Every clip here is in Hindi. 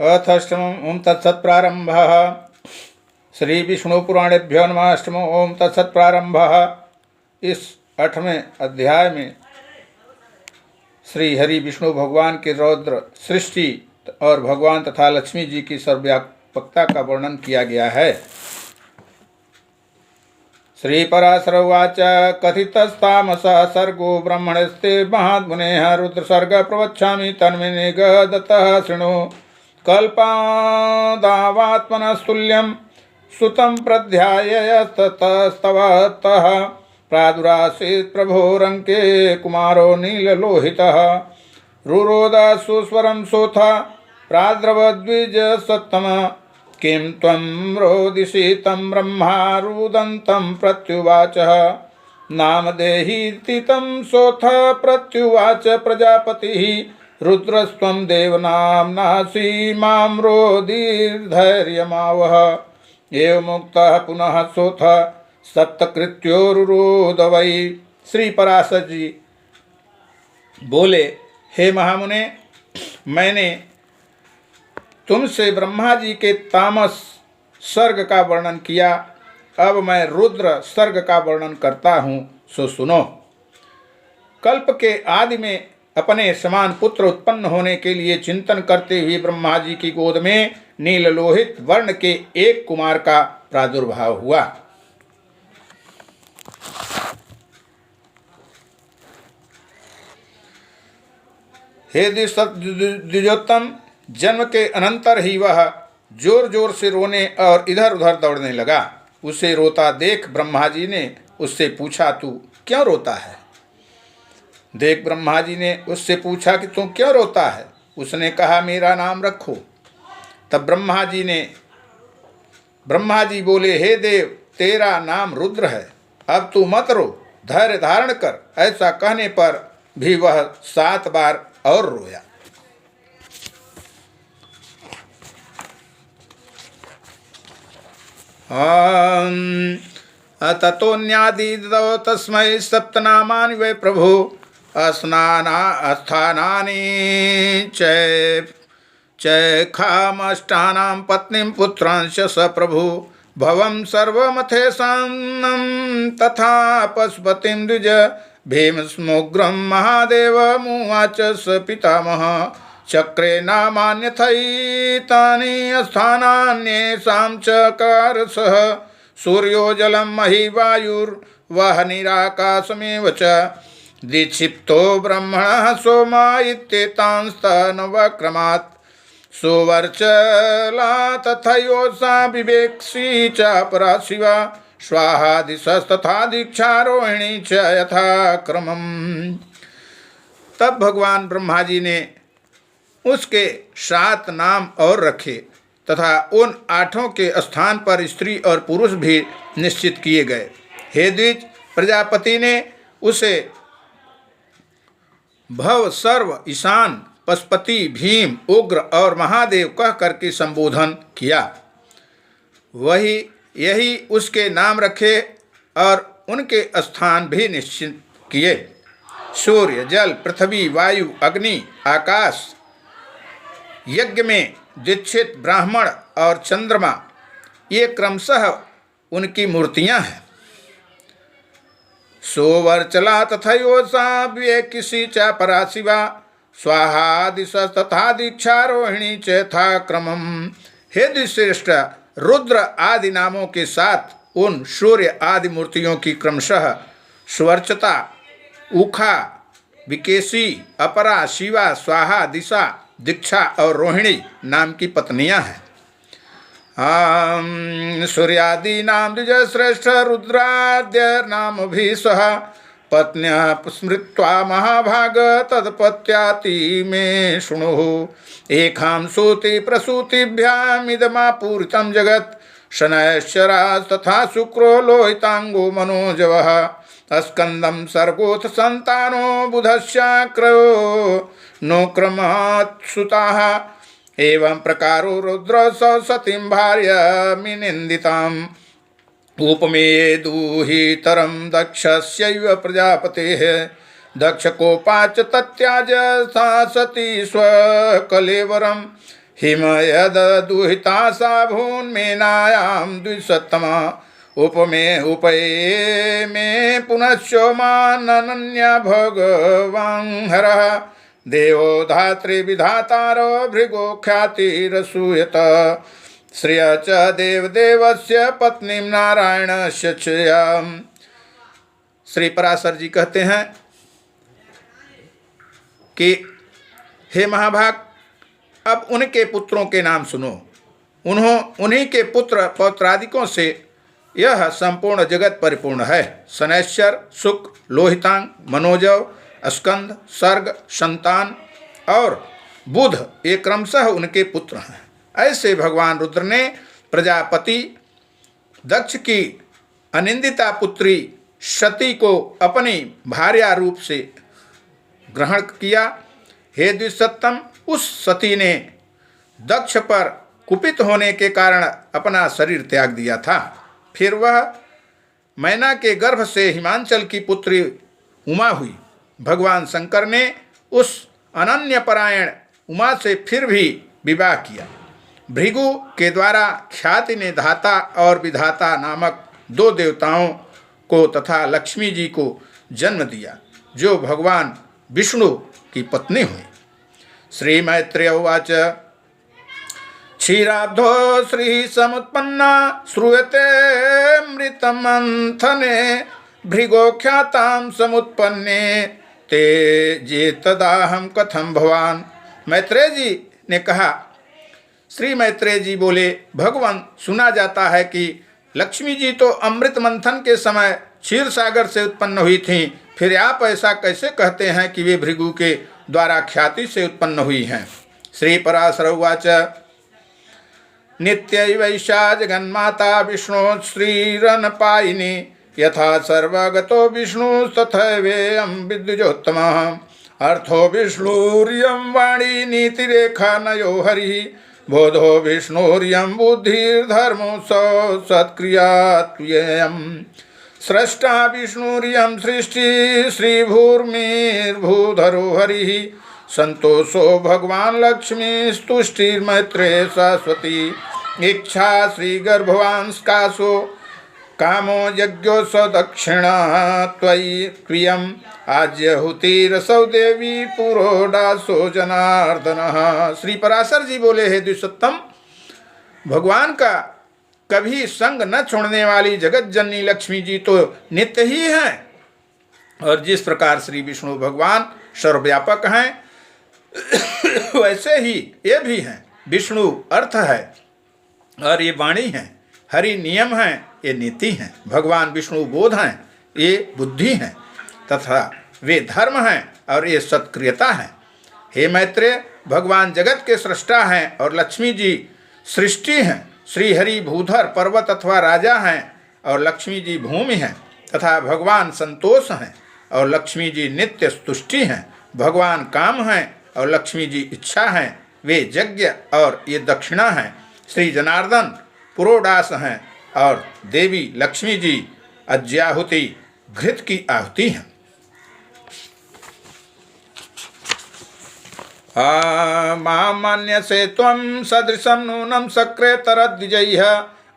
अथष्टमम् ओम तत्सत्प्रारम्भः। श्री विष्णु पुराणेभ्यो नमः। अष्टमो ओम तत्सत्प्रारम्भः। इस 8वें अध्याय में श्री हरि विष्णु भगवान के रौद्र सृष्टि और भगवान तथा लक्ष्मी जी की सर्वव्यापकता का वर्णन किया गया है। श्री पराशर उवाच कथितस्तामसः सर्गो ब्रह्मणस्ते महात्मुनेः रुद्र सर्ग प्रवक्ष्यामि तन्मे निगदतः शृणु। कल्पादावात्मनस्तुल्यं सुतं प्रध्याययस्ततस्तवतः प्रादुरासीत् प्रभोरङ्के कुमारो नीललोहितः। रुरोद सुस्वरं सोऽथ प्राद्रवद्विजसत्तम किं त्वं रोदिषि तं ब्रह्मा रुदन्तं प्रत्युवाचः। नामदेहीति तं सोऽथ प्रत्युवाच प्रजापतिः रुद्रस्त्वं देवनाम्नासि मां रोदिर्धैर्यमावह। एवमुक्तः पुनः सोऽथ सप्तकृत्योरुरोद वै। श्री पराशर जी बोले, हे महामुने, मैंने तुमसे ब्रह्मा जी के तामस सर्ग का वर्णन किया। अब मैं रुद्र सर्ग का वर्णन करता हूँ, सो सुनो। कल्प के आदि में अपने समान पुत्र उत्पन्न होने के लिए चिंतन करते हुए ब्रह्मा जी की गोद में नीललोहित वर्ण के एक कुमार का प्रादुर्भाव हुआ। हे द्विजोत्तम, जन्म के अनंतर ही वह जोर जोर से रोने और इधर उधर दौड़ने लगा। उसे रोता देख ब्रह्मा जी ने उससे पूछा, तू क्यों रोता है? ब्रह्मा जी ने उससे पूछा कि तू क्यों रोता है? उसने कहा, मेरा नाम रखो। तब ब्रह्मा जी बोले, हे देव, तेरा नाम रुद्र है, अब तू मत रो, धैर्य धारण कर। ऐसा कहने पर भी वह 7 बार और रोया। ततोऽन्यादिदौ तस्मै सप्तनामानि वै प्रभु अस्थानानि चैखामष्टानां पत्नीं पुत्रांश स प्रभु भवं सर्वमथेशानं तथा पशुपतिं द्विज भीमस्मुग्रं महादेवमुवाच स पितामह चक्रे नामान्यथैतानि स्थानान्येषां चकार सः सूर्यो जलं मही वायुर्वह्निराकाशमेव च दिक्षिप्तो ब्रह्मणः सोमा इत्येतांस्तनवक्रमात् सुवर्चला तथैवोषा विवेक्षी च परा शिवा स्वाहा दिशस्तथा दीक्षारोहिणी च यथाक्रमम्। तब भगवान ब्रह्मा जी ने उसके 7 नाम और रखे तथा उन 8 के स्थान पर स्त्री और पुरुष भी निश्चित किए गए। हे द्विज, प्रजापति ने उसे भव, सर्व, ईशान, पशुपति, भीम, उग्र और महादेव कह करके संबोधन किया। यही उसके नाम रखे और उनके स्थान भी निश्चित किए। सूर्य, जल, पृथ्वी, वायु, अग्नि, आकाश, यज्ञ में दीक्षित ब्राह्मण और चंद्रमा, ये क्रमशः उनकी मूर्तियां हैं। सोवर्चला तथैवोषा विवेकिशी च परा शिवा स्वाहा दिशा तथा दीक्षारोहिणी च यथाक्रमम्। हे द्विश्रेष्ठ, रुद्र आदि नामों के साथ उन सूर्य आदि मूर्तियों की क्रमशः सुवर्चता, उखा, विकेशी, अपरा, शिवा, स्वाहा, दिशा, दीक्षा और रोहिणी नाम की पत्नियां हैं। सूर्यादि नाम द्विज श्रेष्ठ रुद्राद्य नाम भी सह पत्न्यः स्मृत्वा महाभाग तत्पत्याति में शृणु। एकां सूति प्रसूतिभ्यामिदमापूरितं जगत् शनैश्चराः तथा शुक्रो लोहितांगो मनोजवः स्कंदं सर्गोऽथ संतानो बुधस्याक्रयो नोक्रमात्सुताः। एवं प्रकारो रुद्र सतीं भार्यामिनिन्दिताम् उपमेये दूहितरं दक्षस्यैव प्रजापतेः दक्षकोपाच तत्याज सा सती स्वकलेवरं हिम यद दुहिता सा भून्मेनायां द्विशतमा उपमे उपये में पुनश्चोमानन्या भगवान् हरः देवो धात्री विधातारो भृगो ख्यातिरसूयत श्रिय च देवदेवस्य पत्नीं नारायणस्य च। श्री पराशर जी कहते हैं कि हे महाभाग, अब उनके पुत्रों के नाम सुनो। उन्हीं के पुत्र पौत्रादिकों से यह संपूर्ण जगत परिपूर्ण है। शनैश्चर, शुक, लोहितांग, मनोजव, स्कंद, सर्ग, संतान और बुध ये क्रमशः उनके पुत्र हैं। ऐसे भगवान रुद्र ने प्रजापति दक्ष की अनिंदिता पुत्री सती को अपनी भार्या रूप से ग्रहण किया। हे द्विसत्तम, उस सती ने दक्ष पर कुपित होने के कारण अपना शरीर त्याग दिया था। फिर वह मैना के गर्भ से हिमांचल की पुत्री उमा हुई। भगवान शंकर ने उस अनन्यपरायण उमा से फिर भी विवाह किया। भृगु के द्वारा ख्याति ने धाता और विधाता नामक दो देवताओं को तथा लक्ष्मी जी को जन्म दिया, जो भगवान विष्णु की पत्नी हुई। श्री मैत्रेय उवाच क्षीराब्धो श्री समुत्पन्ना श्रूयते मृतमंथने भृगो ख्यातां समुत्पन्ने ते जे तदाहम कथम भवान। मैत्रेय जी ने कहा, श्री मैत्रेय जी बोले, भगवान, सुना जाता है कि लक्ष्मी जी तो अमृत मंथन के समय क्षीर सागर से उत्पन्न हुई थीं, फिर आप ऐसा कैसे कहते हैं कि वे भृगु के द्वारा ख्याति से उत्पन्न हुई हैं। श्री पराशर उवाच नित्यैवैषा जगन्माता विष्णु श्रीरनपायिनी यथा सर्वगतो विष्णु तथैवेयं विद्युजोत्तमः अर्थो विष्णुर्यं वाणी नीतिरेखा नयो हरिः बोधो विष्णुर्यं बुद्धिर्धर्मो सत्क्रियात्वेयं स्रष्टा विष्णुर्यं सृष्टि श्रीभूर्मिर्भूधरो हरिः संतोषो भगवान लक्ष्मी स्तुष्टिर्मैत्रेय सरस्वती इच्छा श्रीगर्भवांस्कासो कामो यज्ञो सदक्षिणा त्वयि त्वयम् आज्यहुतिरसौ देवी पुरोडासो जनार्दनः। श्री पराशर जी बोले, हे द्विसत्तम, भगवान का कभी संग न छोड़ने वाली जगत जननी लक्ष्मी जी तो नित्य ही हैं, और जिस प्रकार श्री विष्णु भगवान सर्वव्यापक हैं वैसे ही ये भी हैं। विष्णु अर्थ है और ये वाणी है, हरि नियम हैं, ये नीति हैं। भगवान विष्णु बोध हैं, ये बुद्धि हैं, तथा वे धर्म हैं और ये सत्क्रियता हैं। हे मैत्रेय, भगवान जगत के सृष्टा हैं और लक्ष्मी जी सृष्टि हैं। श्री हरि भूधर पर्वत अथवा राजा हैं और लक्ष्मी जी भूमि हैं, तथा भगवान संतोष हैं और लक्ष्मी जी नित्य तुष्टि हैं। भगवान काम हैं और लक्ष्मी जी इच्छा हैं, वे यज्ञ और ये दक्षिणा हैं। श्री जनार्दन पुरोडास हैं और देवी लक्ष्मी जी अज्याहुति घृत की आहुति हैं। मामन्यसे त्वं सदृशं नूनं सक्रेतरद्विजयः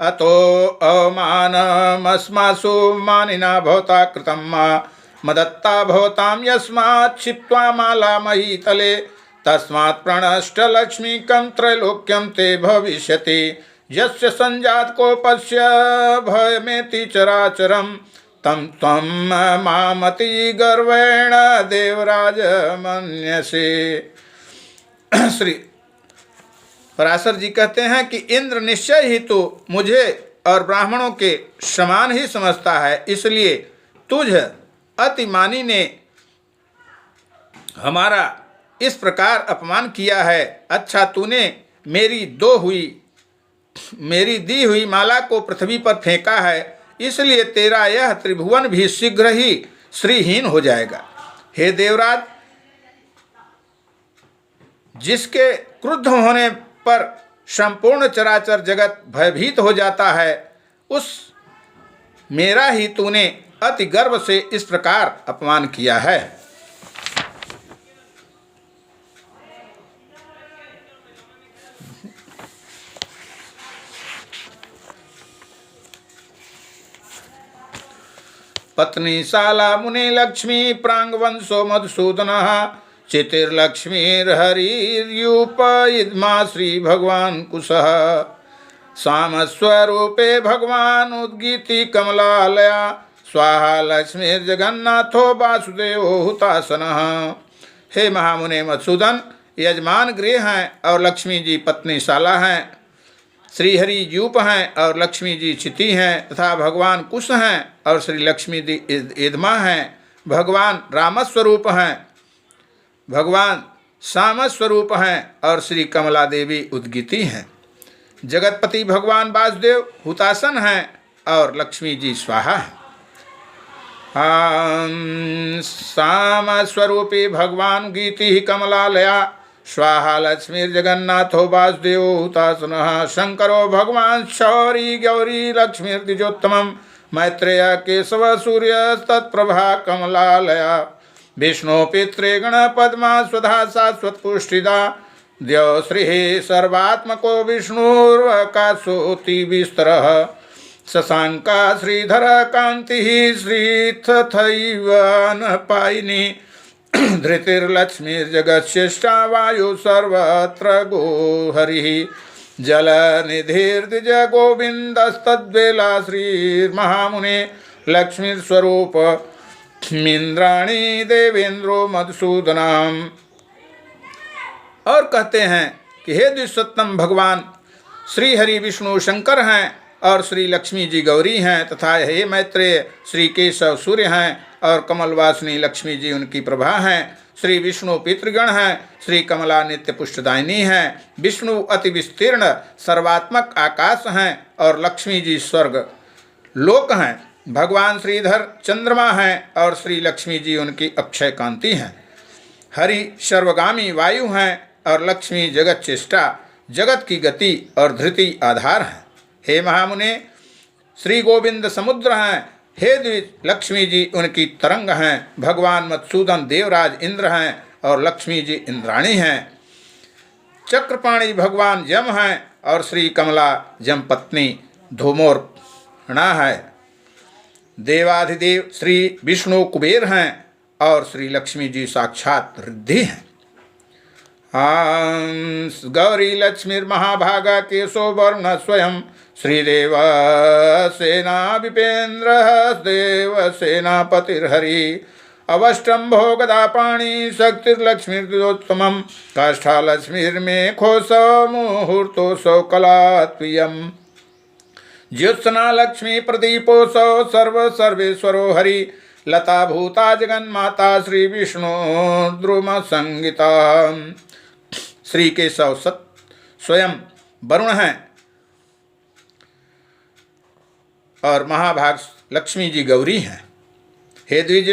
अतो अवमानमस्मासु मानिना भवता कृतं मदत्ता भवतां यस्मात् क्षिप्त्वा माला महीतले तस्मात् प्रणष्टलक्ष्मीकं त्रैलोक्यं ते भविष्यति यस्य संजात कोपस्य भयमेति चराचरं तं त्वं मामति गर्वेण देवराज मन्यसे। श्री पराशर जी कहते हैं कि इंद्र निश्चय ही तो मुझे और ब्राह्मणों के समान ही समझता है, इसलिए तुझ अतिमानी ने हमारा इस प्रकार अपमान किया है। अच्छा, तूने मेरी दी हुई माला को पृथ्वी पर फेंका है, इसलिए तेरा यह त्रिभुवन भी शीघ्र ही श्रीहीन हो जाएगा। हे देवराज, जिसके क्रुद्ध होने पर संपूर्ण चराचर जगत भयभीत हो जाता है, उस मेरा ही तूने अति गर्व से इस प्रकार अपमान किया है। पत्नी शाला मुनि लक्ष्मी प्रांगवंशो मधुसूदनः चितिर्लक्ष्मीर्हरिर्यूपयिद्मा श्री भगवान कुशः सामस्वरूपे भगवान उद्गीति कमलालया स्वाहा लक्ष्मीर्जगन्नाथो वासुदेवो हुतासनः। हे महामुने मधुसूदन, यजमान गृह हैं और लक्ष्मी जी पत्नी शाला हैं, श्रीहरि यूप हैं और लक्ष्मी जी चिति हैं, तथा भगवान कुश हैं और श्री लक्ष्मी जी इदमा हैं। भगवान रामस्वरूप हैं, भगवान सामस्वरूप हैं और श्री कमला देवी उद्गीति हैं। जगतपति भगवान वासुदेव हुतासन हैं और लक्ष्मी जी स्वाहा हैं। सामस्वरूपी भगवान गीति कमलालया स्वाहा लक्ष्मीर्जगन्नाथो वासुदेवो हुतासनः। शंकरो भगवान शौरी गौरी लक्ष्मीर्द्विजोत्तमं मैत्रेय केशव सूर्य तत्प्रभा कमलालया विष्णु पित्रे गणपद्मा स्वधा शाश्वत पुष्टिदा द्यौ श्री सर्वात्मको विष्णुर्वकाशोति विस्तरः शशांका श्रीधर कांति श्रीथथैव न पायिनी धृतिर्लक्ष्मीर्जगत्स्यष्टा वायु सर्वत्र गोहरिः जलनिधिर्द्विज गोविन्दस्तद्वेला श्रीर्महामुने लक्ष्मीस्वरूप मिन्द्राणी देवेंद्रो मधुसूदनाम। और कहते हैं कि हे द्विसत्तम भगवान श्री हरि विष्णु शंकर हैं और श्री लक्ष्मी जी गौरी हैं, तथा हे मैत्रेय श्री केशव सूर्य हैं और कमलवासिनी लक्ष्मी जी उनकी प्रभा हैं। श्री विष्णु पितृगण हैं, श्री कमला नित्य पुष्टदायिनी हैं, विष्णु अति विस्तीर्ण सर्वात्मक आकाश हैं और लक्ष्मी जी स्वर्ग लोक हैं। भगवान श्रीधर चंद्रमा हैं और श्री लक्ष्मी जी उनकी अक्षय कांति हैं। हरि सर्वगामी वायु हैं और लक्ष्मी जगत चेष्टा जगत की गति और धृति आधार हैं। हे महामुने श्री गोविंद समुद्र हैं, हे द्विज लक्ष्मी जी उनकी तरंग हैं। भगवान मधुसूदन देवराज इंद्र हैं और लक्ष्मी जी इंद्राणी हैं। चक्रपाणी भगवान यम हैं और श्री कमला यम पत्नी धूमोर्णा है। देवाधिदेव श्री विष्णु कुबेर हैं और श्री लक्ष्मी जी साक्षात रिद्धि हैं। गौरी लक्ष्मीर्महाभागा केशो वरुण स्वयं श्रीदेव सेना विपेन्द्र देव सेनापतिर्हरि अवष्टम्भो गदापाणि शक्तिर्लक्ष्मीर्द्विजोत्तमं काष्ठा लक्ष्मीर्मेघोऽसौ मुहूर्तोऽसौ कलात्वियम् ज्योत्सना लक्ष्मी प्रदीपोऽसौ सर्वेश्वरो हरि लता भूता जगन्माता श्री विष्णु द्रुम संगीता। श्री केशव स्वयं वरुण हैं और महाभाग लक्ष्मी जी गौरी हैं। हे द्विज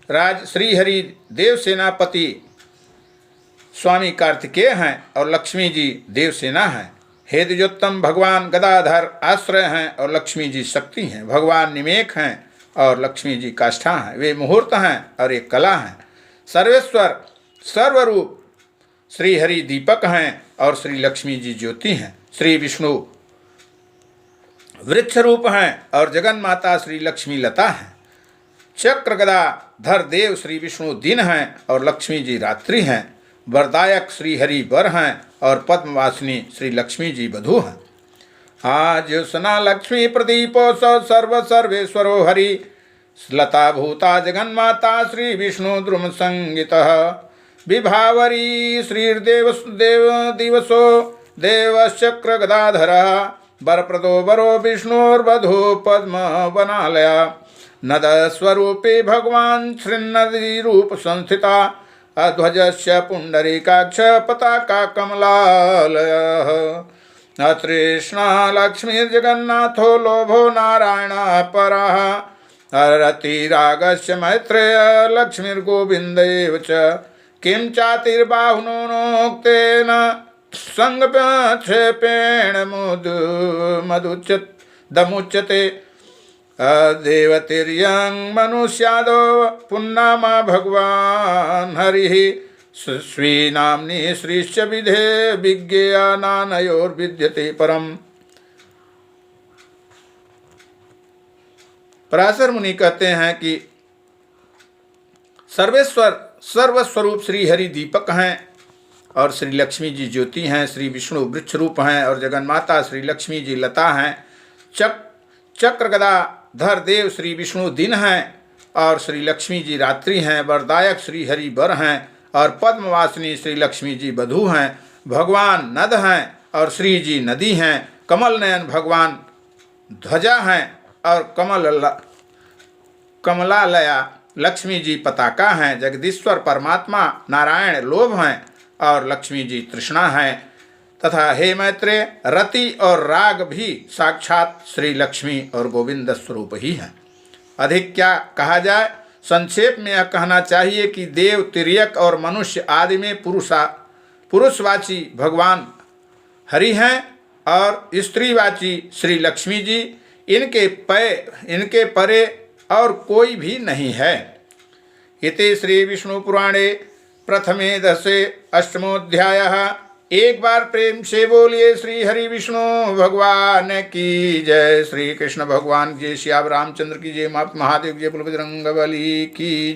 राज श्री हरि देव सेनापति स्वामी कार्तिकेय हैं और लक्ष्मी जी देवसेना हैं। हे द्विजोत्तम भगवान गदाधर आश्रय हैं और लक्ष्मी जी शक्ति हैं। भगवान निमेक हैं और लक्ष्मी जी काष्ठा हैं। वे मुहूर्त हैं और एक कला हैं। सर्वेश्वर सर्वरूप श्री हरि दीपक हैं और श्री लक्ष्मी जी ज्योति हैं। श्री विष्णु वृक्ष रूप हैं और जगन माता श्री लक्ष्मी लता हैं। चक्र गदा धर देव श्री विष्णु दिन हैं और लक्ष्मी जी रात्रि हैं। वरदायक श्री हरि वर हैं और पद्मवासिनी श्री लक्ष्मी जी वधू हैं। आज सना लक्ष्मी प्रदीपोऽसौ सर्वेश्वरो हरि लता भूता जगन्माता श्री विष्णु द्रुम संगीतः विभावरी श्रीर्देव दिवसो देवश्चक्र गदाधरः वरप्रदो वरो विष्णुर्वधू पद्म वनालया नद स्वरूपे भगवान श्रीनदी रूप संस्थिता अध्वजस्य पुंडरीकाक्ष पताका कमलालयः अतृष्णा लक्ष्मीर्जगन्नाथो लोभो नारायण पराः रतिरागस्य मैत्रेय लक्ष्मीर्गोविन्देव च किं चातिर्बाहुनोक्तेन संगक्षेपेण मधुच्यते देवतिर्यं मनुष्यादो पुन्नामा भगवान् हरिः स्वीनाम्नि श्रीश्च विधे विज्ञेयानानयोर्विद्यते परम। पराशर मुनि कहते हैं कि सर्वस्वरूप श्री हरि दीपक हैं और श्री लक्ष्मी जी ज्योति हैं, श्री विष्णु वृक्ष रूप हैं और जगन्माता श्री लक्ष्मी जी लता हैं। चक्र गदाधर देव श्री विष्णु दिन हैं और श्री लक्ष्मी जी रात्रि हैं। वरदायक श्री हरि वर हैं और पद्मवासिनी श्री लक्ष्मी जी वधू हैं। भगवान नद हैं और श्री जी नदी हैं। कमल नयन भगवान ध्वजा हैं और कमलालया लक्ष्मी जी पताका हैं। जगदीश्वर परमात्मा नारायण लोभ हैं और लक्ष्मी जी तृष्णा हैं। तथा हे मैत्रेय, रति और राग भी साक्षात श्री लक्ष्मी और गोविंद स्वरूप ही हैं। अधिक क्या कहा जाए, संक्षेप में यह कहना चाहिए कि देव, तिर्यक और मनुष्य आदि में पुरुषवाची भगवान हरि हैं और स्त्रीवाची श्री लक्ष्मी जी। इनके परे और कोई भी नहीं है। इति श्री विष्णु पुराणे प्रथमे दशे अष्टमोध्यायः। एक बार प्रेम से बोलिए श्री हरि विष्णु भगवान की जय। श्री कृष्ण भगवान जय, श्री रामचंद्र की जय, महादेव जय, बलभद्र बली की।